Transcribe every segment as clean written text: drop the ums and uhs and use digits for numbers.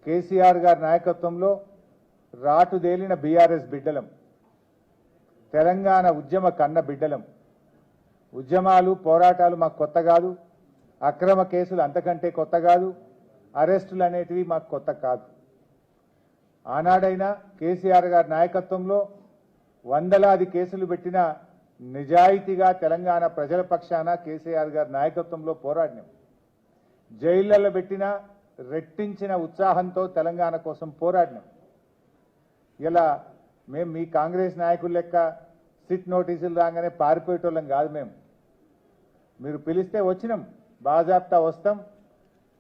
కేసీఆర్ గారి నాయకత్వంలో రాటుదేలిన బీఆర్ఎస్ బిడ్డలం, తెలంగాణ ఉద్యమ కన్న బిడ్డలం. ఉద్యమాలు పోరాటాలు మాకు కొత్త కాదు, అక్రమ కేసులు అంతకంటే కొత్త కాదు, అరెస్టులు అనేటివి మాకు కొత్త కాదు. ఆనాడైనా కేసీఆర్ గారి నాయకత్వంలో వందలాది కేసులు పెట్టిన నిజాయితీగా తెలంగాణ ప్రజల పక్షాన కేసీఆర్ గారి నాయకత్వంలో పోరాడినాం. జైళ్లలో పెట్టిన రెట్టించిన ఉత్సాహంతో తెలంగాణ కోసం పోరాడినాం. ఇలా మేము మీ కాంగ్రెస్ నాయకుల లెక్క సిట్ నోటీసులు రాగానే పారిపోయేటోళ్ళం కాదు. మీరు పిలిస్తే వచ్చినాం, బాజాప్తా వస్తాం.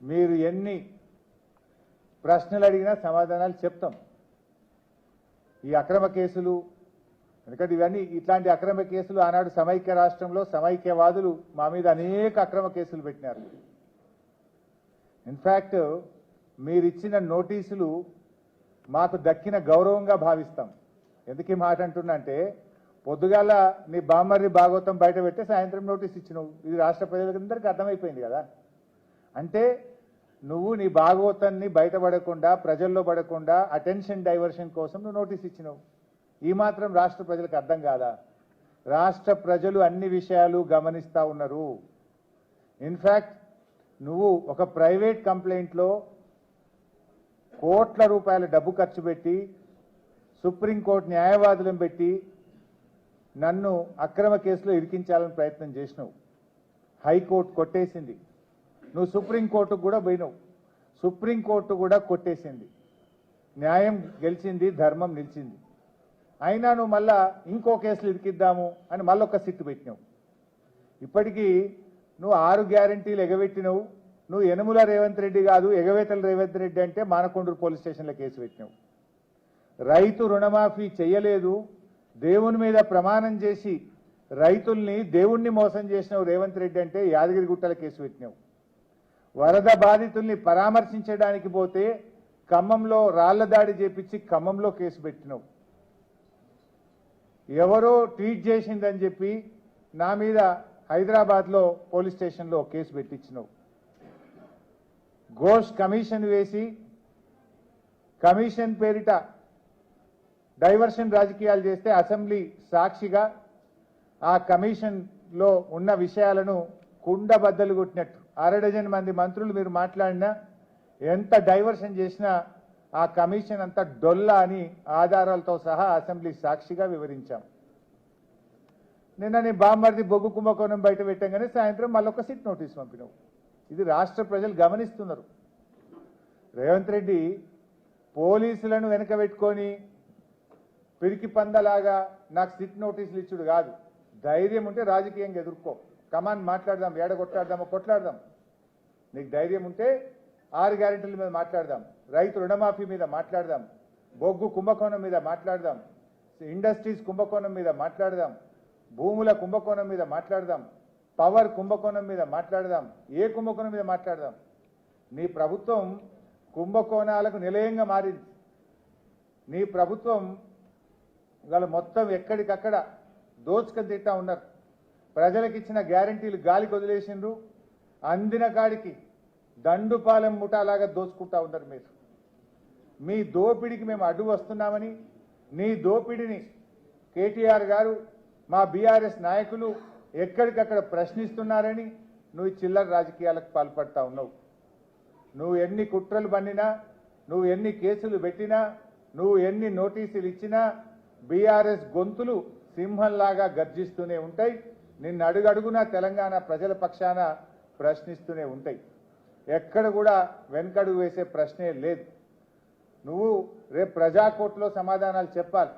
మీరు ఎన్ని ప్రశ్నలు అడిగినా సమాధానాలు చెప్తాం. ఈ అక్రమ కేసులు, ఎందుకంటే ఇవన్నీ ఇట్లాంటి అక్రమ కేసులు ఆనాడు సమైక్య రాష్ట్రంలో సమైక్యవాదులు మా మీద అనేక అక్రమ కేసులు పెట్టినారు. ఇన్ఫ్యాక్ట్ మీరిచ్చిన నోటీసులు మాకు దక్కిన గౌరవంగా భావిస్తాం. ఎందుకు ఈ మాట అంటున్నా అంటే, పొద్దుగాల నీ బామ్మర్రి భాగవతం బయట పెట్టి సాయంత్రం నోటీస్ ఇచ్చినావు. ఇది రాష్ట్ర ప్రజలందరికీ అర్థమైపోయింది కదా. అంటే నువ్వు నీ భాగవతాన్ని బయటపడకుండా, ప్రజల్లో పడకుండా అటెన్షన్ డైవర్షన్ కోసం నువ్వు నోటీస్ ఇచ్చినావు. ఈ మాత్రం రాష్ట్ర ప్రజలకు అర్థం కాదా? రాష్ట్ర ప్రజలు అన్ని విషయాలు గమనిస్తూ ఉన్నారు. ఇన్ఫ్యాక్ట్ నువ్వు ఒక ప్రైవేట్ కంప్లైంట్లో కోట్ల రూపాయల డబ్బు ఖర్చు పెట్టి సుప్రీంకోర్టు న్యాయవాదులను పెట్టి నన్ను అక్రమ కేసులో ఇరికించాలని ప్రయత్నం చేసినావు. హైకోర్టు కొట్టేసింది. నువ్వు సుప్రీంకోర్టుకు కూడా పోయినావు, సుప్రీంకోర్టు కూడా కొట్టేసింది. న్యాయం గెలిచింది, ధర్మం నిలిచింది. అయినా నువ్వు మళ్ళా ఇంకో కేసులు ఇరికిద్దాము అని మళ్ళొక సిట్టు పెట్టినావు. ఇప్పటికీ నువ్వు 6 గ్యారంటీలు ఎగబెట్టినవు. నువ్వు యనుమల రేవంత్ రెడ్డి కాదు, ఎగవేతల రేవంత్ రెడ్డి అంటే మానకొండూరు పోలీస్ స్టేషన్లో కేసు పెట్టినావు. రైతు రుణమాఫీ చెయ్యలేదు, దేవుని మీద ప్రమాణం చేసి రైతుల్ని దేవుణ్ణి మోసం చేసినావు రేవంత్ రెడ్డి అంటే యాదగిరిగుట్టల కేసు పెట్టినావు. వరద బాధితుల్ని పరామర్శించడానికి పోతే ఖమ్మంలో రాళ్ల దాడి చేపించి ఖమ్మంలో కేసు పెట్టినావు. ఎవరో ట్వీట్ చేసిందని చెప్పి నా మీద హైదరాబాద్లో పోలీస్ స్టేషన్లో కేసు పెట్టించినావు. ఘోష్ కమిషన్ వేసి కమిషన్ పేరిట డైవర్షన్ రాజకీయాలు చేస్తే అసెంబ్లీ సాక్షిగా ఆ కమిషన్లో ఉన్న విషయాలను కుండబద్దలు కొట్టినట్టు 6 డజన్ మంది మంత్రులు మీరు మాట్లాడినా, ఎంత డైవర్షన్ చేసినా ఆ కమిషన్ అంతా డొల్ల అని ఆధారాలతో సహా అసెంబ్లీ సాక్షిగా వివరించాం. నిన్న నీ బామ్మర్ది బొగ్గు కుంభకోణం బయట పెట్టంగానే సాయంత్రం మళ్ళొక సిట్ నోటీస్ పంపినావు. ఇది రాష్ట్ర ప్రజలు గమనిస్తున్నారు. రేవంత్ రెడ్డి పోలీసులను వెనక పెట్టుకొని పిరికి పందలాగా నాకు సిట్ నోటీసులు ఇచ్చుడు కాదు. ధైర్యం ఉంటే రాజకీయంగా ఎదుర్కో, కమాన్ మాట్లాడదాం, ఏడ కొట్లాడదాం. నీకు ధైర్యం ఉంటే 6 గ్యారెంటీల మీద మాట్లాడదాం, రైతు రుణమాఫీ మీద మాట్లాడదాం, బొగ్గు కుంభకోణం మీద మాట్లాడదాం, ఇండస్ట్రీస్ కుంభకోణం మీద మాట్లాడదాం, భూముల కుంభకోణం మీద మాట్లాడదాం, పవర్ కుంభకోణం మీద మాట్లాడదాం, ఏ కుంభకోణం మీద మాట్లాడదాం. నీ ప్రభుత్వం కుంభకోణాలకు నిలయంగా మారింది. నీ ప్రభుత్వం ఇవాళ మొత్తం ఎక్కడికక్కడ దోచుకొని తింటా ఉన్నారు. ప్రజలకు ఇచ్చిన గ్యారంటీలు గాలికి వదిలేసిండ్రు. అందిన కాడికి దండుపాలెం ముఠాలాగా దోచుకుంటా ఉన్నారు. మీరు మీ దోపిడికి మేము అడ్డు వస్తున్నామని, నీ దోపిడిని కేటీఆర్ గారు, మా బీఆర్ఎస్ నాయకులు ఎక్కడికక్కడ ప్రశ్నిస్తున్నారని నువ్వు చిల్లర రాజకీయాలకు పాల్పడతా ఉన్నావు. నువ్వు ఎన్ని కుట్రలు పన్నినా, నువ్వు ఎన్ని కేసులు పెట్టినా, నువ్వు ఎన్ని నోటీసులు ఇచ్చినా బీఆర్ఎస్ గొంతులు సింహంలాగా గర్జిస్తూనే ఉంటాయి. నిన్ను అడుగడుగునా తెలంగాణ ప్రజల పక్షాన ప్రశ్నిస్తూనే ఉంటాయి. ఎక్కడ కూడా వెనకడుగు వేసే ప్రశ్నే లేదు. నువ్వు రేపు ప్రజాకోర్టులో సమాధానాలు చెప్పాలి.